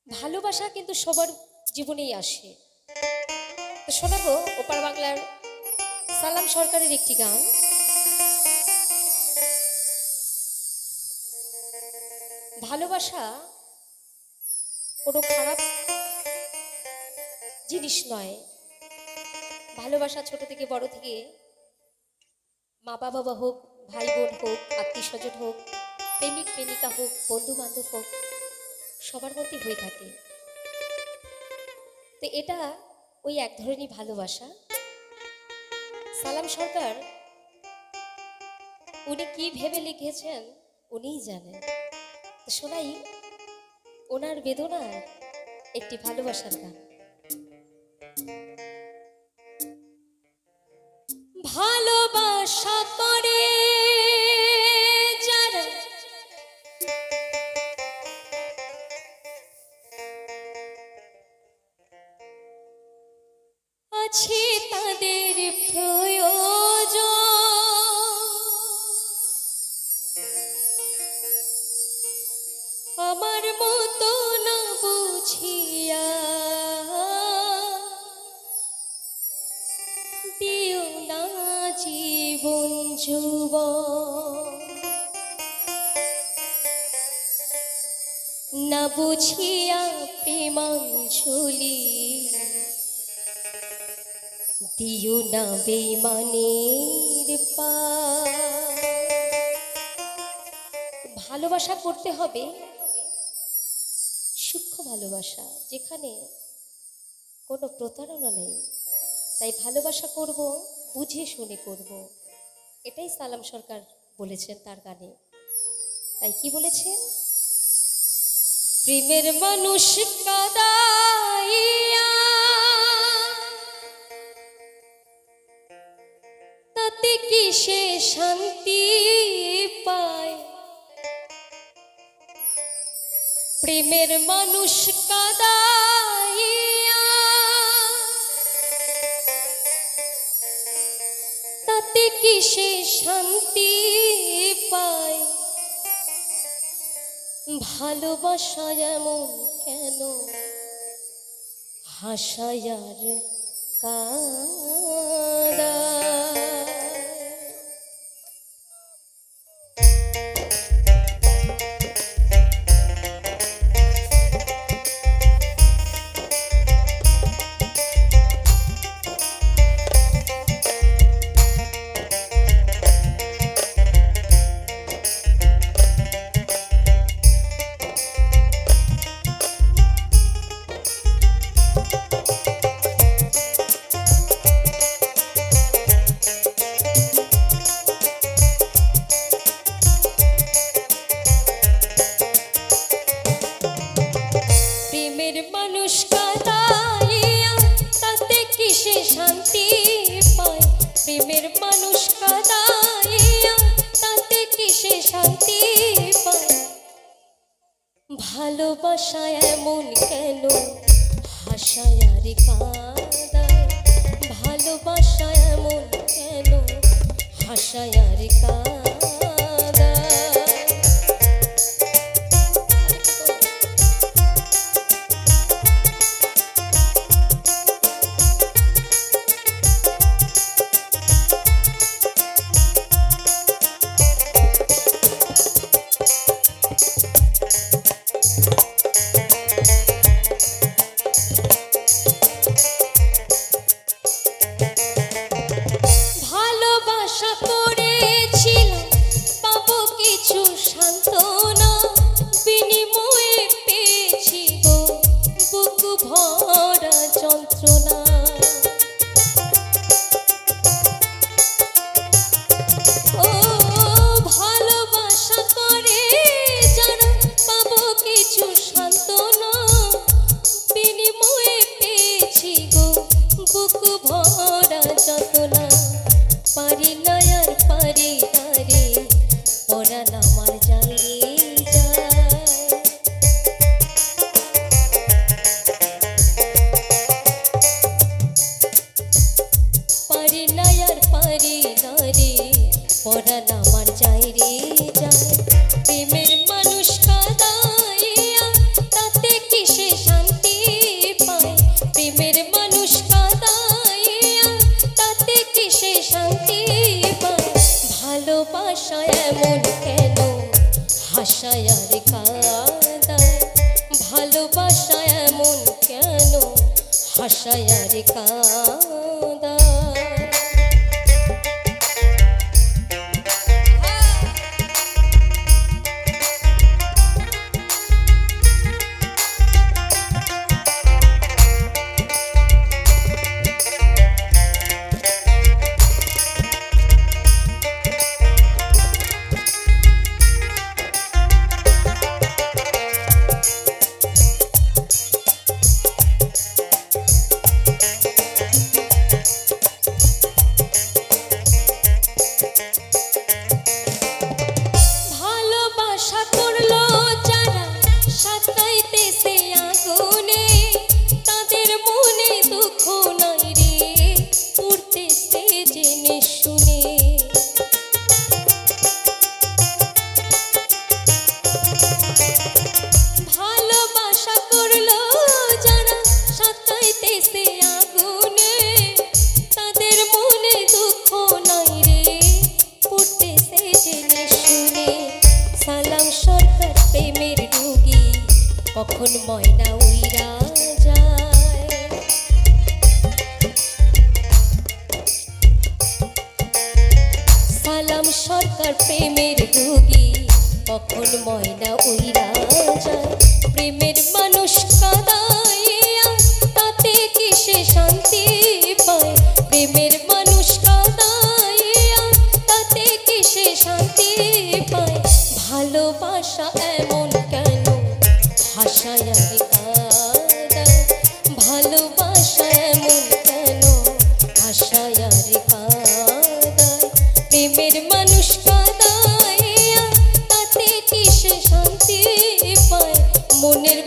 ভালোবাসা কিন্তু সবার জীবনেই আসে। তো শোনাবো ওপার বাংলার সালাম সরকারের একটি গান। ভালোবাসা কোনো খারাপ জিনিস নয়। ভালোবাসা ছোট থেকে বড় থেকে মা বাবা হোক, ভাই বোন হোক, আত্মীয় স্বজন হোক, প্রেমিক প্রেমিকা হোক, বন্ধু বান্ধব হোক, সবার মধ্যে হয়ে থাকে। তো এটা ওই এক ধরনের ভালোবাসা। সালাম সরকার উনি কি ভেবে লিখেছেন উনিই জানেন। তো শোনাই ওনার বেদনার একটি ভালোবাসার গান। ভালোবাসা করে যারা আছে তাদের প্রয়োজন, আমার মতো না বুঝিয়া দিও না জীবন যুবন, না বুঝিয়া প্রেমাঞ্জলি দিও না বেইমানের পার। ভালোবাসা করতে হবে সূক্ষ্ম ভালোবাসা, যেখানে কোনো প্রতারণা নেই। তাই ভালোবাসা করব বুঝে শুনে করব, এটাই সালাম সরকার বলেছেন তার গানে। তাই কি বলেছেন? প্রেমের মানুষ কাদাইয়া তাতে কি সে শান্তি পায়? প্রেমের মানুষ কাদাইয়া তাতে কি সে শান্তি পায়? ভালোবাসা এমন কেন হাসায়ার কাদায়? শান্তি পায়? প্রেমের মানুষ কাদাইয়া তাতে কি সে শান্তি পায়? ভালোবাসা এমন কেন হাসায়ার কাদায়? ভালোবাসা এমন কেন হাসায়ার কাদায়? পারি না আর পারি না রে, পরাণ আমার যায় রে যায়। ভালোবাসা এমন কেন হাসায় আর কাঁদায়। কখন ময়না উইরা যায়, সালাম সরকার প্রেমের রোগী কখন ময়না উইরা যায়। প্রেমের মানুষ কাঁদাইয়া তাতে কি সে শান্তি পায়, প্রেমের মানুষ কাঁদাইয়া তাতে কি সে শান্তি পায়। ভালোবাসা এমন কেন হাসায় আর কাঁদায়, ভালোবাসা এমন কেন হাসায় আর কাঁদায়। প্রেমের মানুষ কাঁদাইয়া তাতে কি সে শান্তি পায়, মনের